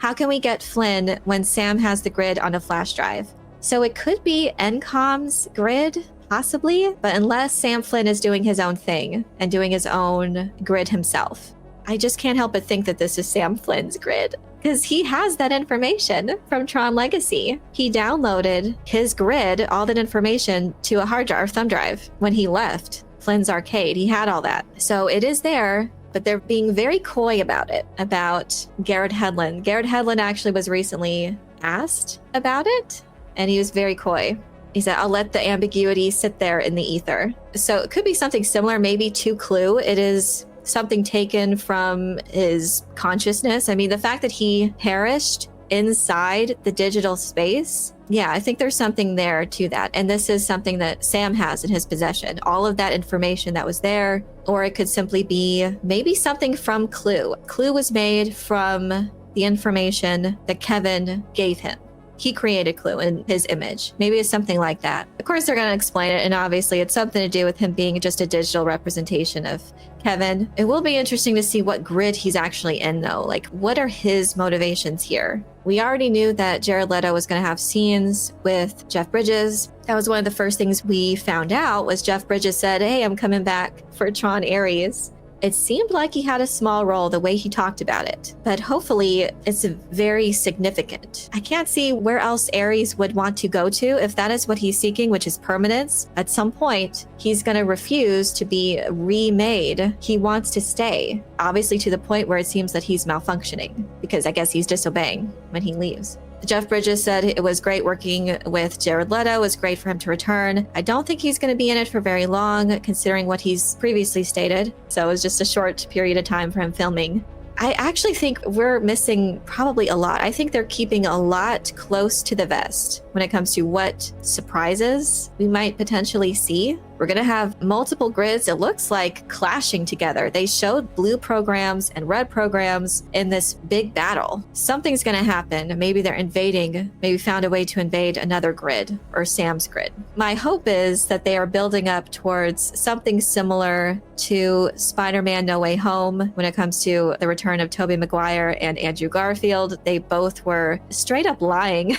how can we get Flynn when Sam has the grid on a flash drive? So it could be NCOM's grid, possibly, but unless Sam Flynn is doing his own thing and doing his own grid himself. I just can't help but think that this is Sam Flynn's grid, because he has that information from Tron Legacy. He downloaded his grid, all that information, to a hard drive, thumb drive, when he left Flynn's arcade. He had all that. So it is there, but they're being very coy about it, about Garrett Hedlund. Garrett Hedlund actually was recently asked about it, and he was very coy. He said, I'll let the ambiguity sit there in the ether. So it could be something similar, maybe to Clue. It is something taken from his consciousness. I mean, the fact that he perished inside the digital space, yeah, I think there's something there to that. And this is something that Sam has in his possession, all of that information that was there. Or it could simply be maybe something from Clue. Clue was made from the information that Kevin gave him. He created Clue in his image. Maybe it's something like that. Of course, they're going to explain it, and obviously it's something to do with him being just a digital representation of Kevin. It will be interesting to see what grid he's actually in, though. Like, what are his motivations here? We already knew that Jared Leto was going to have scenes with Jeff Bridges. That was one of the first things we found out, was Jeff Bridges said, hey, I'm coming back for Tron Ares. It seemed like he had a small role the way he talked about it, but hopefully it's very significant. I can't see where else Ares would want to go to if that is what he's seeking, which is permanence. At some point, he's going to refuse to be remade. He wants to stay, obviously to the point where it seems that he's malfunctioning, because I guess he's disobeying when he leaves. Jeff Bridges said it was great working with Jared Leto. It was great for him to return. I don't think he's going to be in it for very long, considering what he's previously stated. So it was just a short period of time for him filming. I actually think we're missing probably a lot. I think they're keeping a lot close to the vest when it comes to what surprises we might potentially see. We're going to have multiple grids, it looks like, clashing together. They showed blue programs and red programs in this big battle. Something's going to happen. Maybe they're invading, maybe found a way to invade another grid or Sam's grid. My hope is that they are building up towards something similar to Spider-Man No Way Home when it comes to the return of Tobey Maguire and Andrew Garfield. They both were straight up lying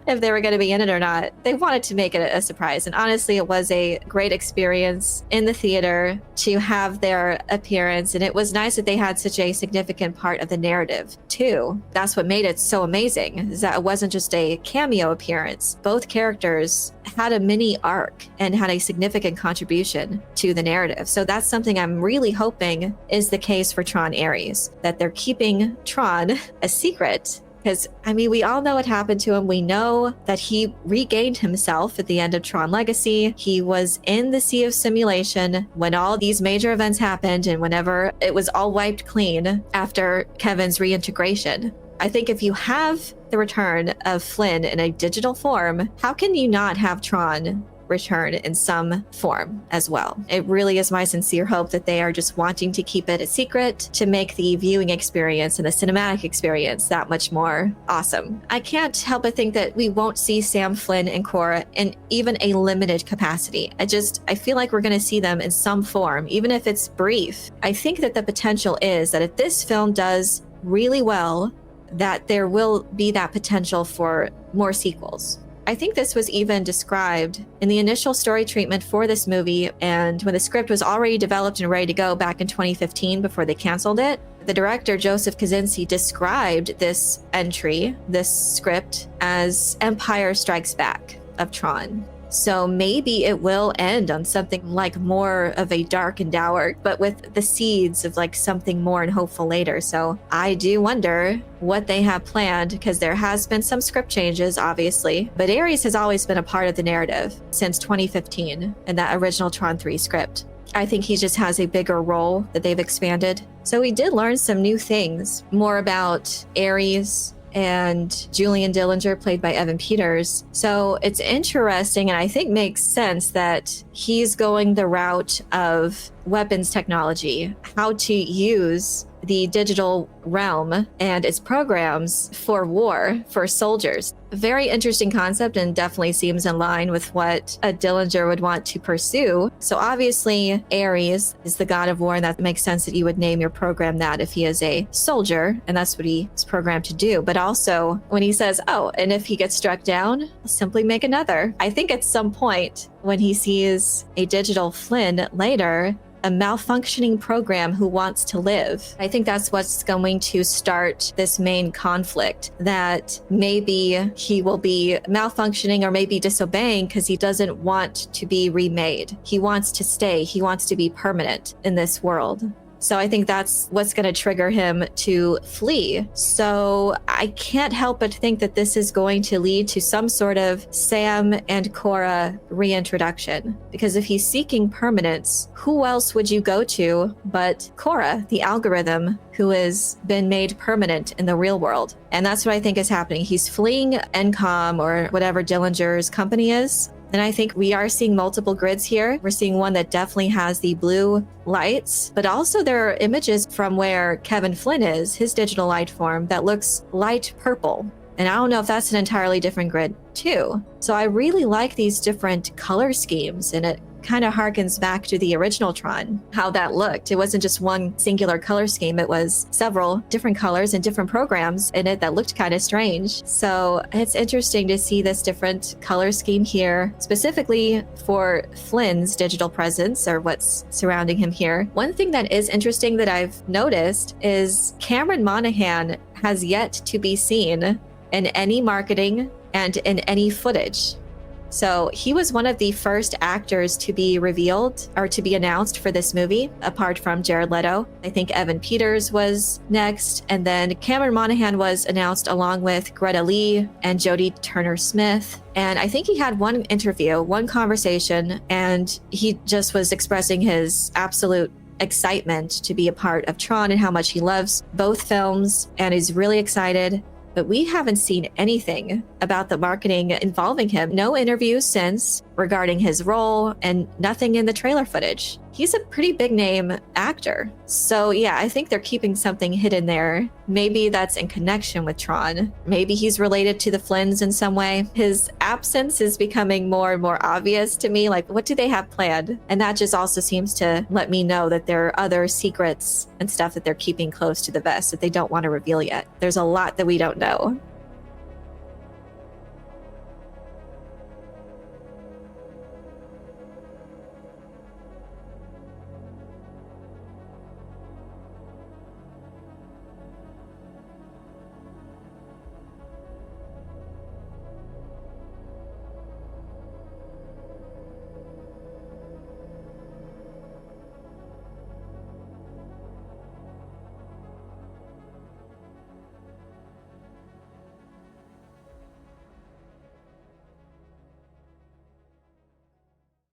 if they were going to be in it or not. They wanted to make it a surprise. And honestly, it was a great experience in the theater to have their appearance. And it was nice that they had such a significant part of the narrative too. That's what made it so amazing, is that it wasn't just a cameo appearance. Both characters had a mini arc and had a significant contribution to the narrative. So that's something I'm really hoping is the case for Tron Ares, that they're keeping Tron a secret. Because, I mean, we all know what happened to him. We know that he regained himself at the end of Tron Legacy. He was in the Sea of Simulation when all these major events happened and whenever it was all wiped clean after Kevin's reintegration. I think if you have the return of Flynn in a digital form, how can you not have Tron return in some form as well? It really is my sincere hope that they are just wanting to keep it a secret to make the viewing experience and the cinematic experience that much more awesome. I can't help but think that we won't see Sam Flynn and Cora in even a limited capacity. I feel like we're going to see them in some form, even if it's brief. I think that the potential is that if this film does really well, that there will be that potential for more sequels. I think this was even described in the initial story treatment for this movie, and when the script was already developed and ready to go back in 2015 before they canceled it. The director, Joseph Kosinski, described this entry, this script, as Empire Strikes Back of Tron. So maybe it will end on something like more of a dark and dour, but with the seeds of like something more and hopeful later. So I do wonder what they have planned, because there has been some script changes, obviously, but Ares has always been a part of the narrative since 2015 in that original Tron 3 script. I think he just has a bigger role that they've expanded. So we did learn some new things, more about Ares and Julian Dillinger, played by Evan Peters. So it's interesting, and I think makes sense that he's going the route of weapons technology, how to use the digital realm and its programs for war, for soldiers. Very interesting concept, and definitely seems in line with what a Dillinger would want to pursue. So obviously Ares is the god of war, and that makes sense that you would name your program that if he is a soldier, and that's what he is programmed to do. But also when he says, oh, and if he gets struck down, simply make another. I think at some point when he sees a digital Flynn later, a malfunctioning program who wants to live. I think that's what's going to start this main conflict, that maybe he will be malfunctioning or maybe disobeying because he doesn't want to be remade. He wants to stay. He wants to be permanent in this world. So I think that's what's going to trigger him to flee. So I can't help but think that this is going to lead to some sort of Sam and Korra reintroduction. Because if he's seeking permanence, who else would you go to but Korra, the algorithm, who has been made permanent in the real world? And that's what I think is happening. He's fleeing NCOM or whatever Dillinger's company is. And I think we are seeing multiple grids here. We're seeing one that definitely has the blue lights, but also there are images from where Kevin Flynn is, his digital light form, that looks light purple. And I don't know if that's an entirely different grid too. So I really like these different color schemes, and it kind of harkens back to the original Tron, how that looked. It wasn't just one singular color scheme. It was several different colors and different programs in it that looked kind of strange. So it's interesting to see this different color scheme here, specifically for Flynn's digital presence or what's surrounding him here. One thing that is interesting that I've noticed is Cameron Monaghan has yet to be seen in any marketing and in any footage. So he was one of the first actors to be revealed or to be announced for this movie, apart from Jared Leto. I think Evan Peters was next, and then Cameron Monaghan was announced along with Greta Lee and Jodie Turner-Smith. And I think he had one interview, one conversation, and he just was expressing his absolute excitement to be a part of Tron and how much he loves both films and is really excited. But we haven't seen anything about the marketing involving him. No interviews since regarding his role, and nothing in the trailer footage. He's a pretty big name actor. So yeah, I think they're keeping something hidden there. Maybe that's in connection with Tron. Maybe he's related to the Flynns in some way. His absence is becoming more and more obvious to me. Like, what do they have planned? And that just also seems to let me know that there are other secrets and stuff that they're keeping close to the vest that they don't want to reveal yet. There's a lot that we don't know.